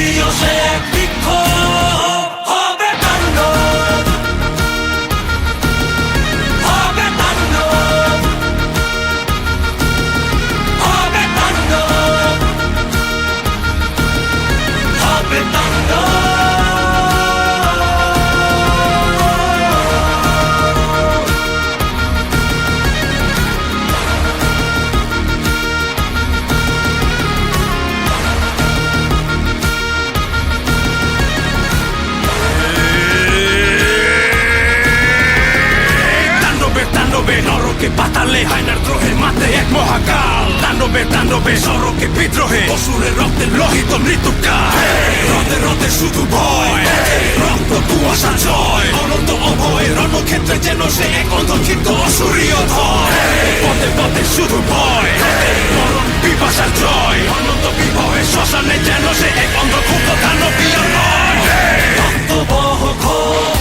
অদ্বিতীয় সে এক বিক্ষোভ, হবে তাণ্ডব, হবে তাণ্ডব, হবে তাণ্ডব, হবে তাণ্ডব। নরকে পাতালে হায়নার দ্রোহের মাঝে এক মহাকাল, তাণ্ডবে তাণ্ডবে সড়কে বিদ্রোহে অসুরের রক্তের লোহিত মৃত্যুকাল। রথে রথে শুধু ভয়, রক্ত কুয়াশা জয়, অনন্ত অভয় রণক্ষেত্রে যেন সে এক অন্ধক্ষিপ্ত অসুরীয় ধয়। পথে পথে শুধু ভয়, মরণ পিপাসার জয়, অনন্ত বিভয়ে শ্মশানে যেন সে এক অন্ধক্ষুব্ধ দানবীয় নয়। রক্তবহ ক্ষোভ,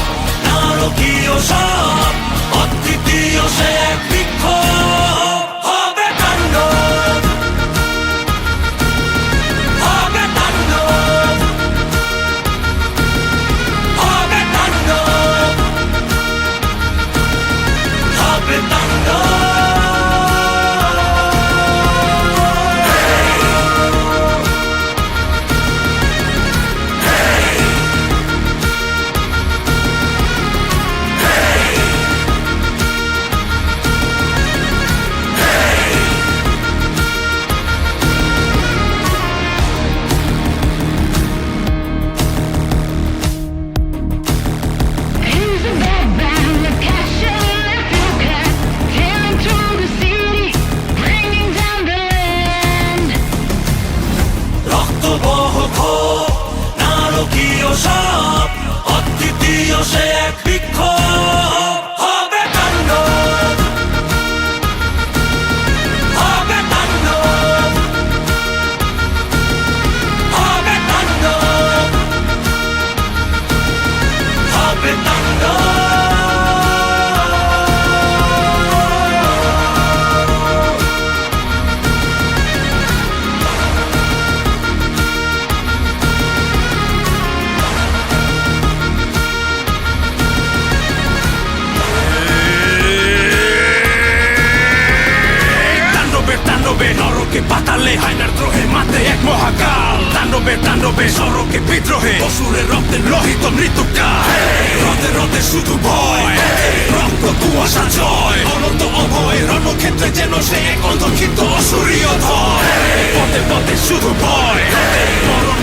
নারকীয় সাপ, অদ্বিতীয় সে এক বিক্ষোভ, হবে তাণ্ডব, হবে তাণ্ডব, হবে তাণ্ডব, হবে তাণ্ডব। রক্তবহ ক্ষোভ, নারকীয় সাপ, অদ্বিতীয় সে এক বিক্ষোভ, হবে তাণ্ডব, হবে তাণ্ডব, হবে তাণ্ডব, হবে তাণ্ডব। নরকে পাতালে হায়নার দ্রোহের মাঝে এক মহাকাল, তাণ্ডবে তাণ্ডবে সড়কে বিদ্রোহে অসুরের রক্তের লোহিত মৃত্যুকাল। রথে রথে শুধু ভয়, রক্ত কুয়াশা জয়, অনন্ত অভয় রণক্ষেত্রে যেন সে এক অন্ধক্ষিপ্ত অসুরীয় ধয়। পথে পথে শুধু ভয়, মরণ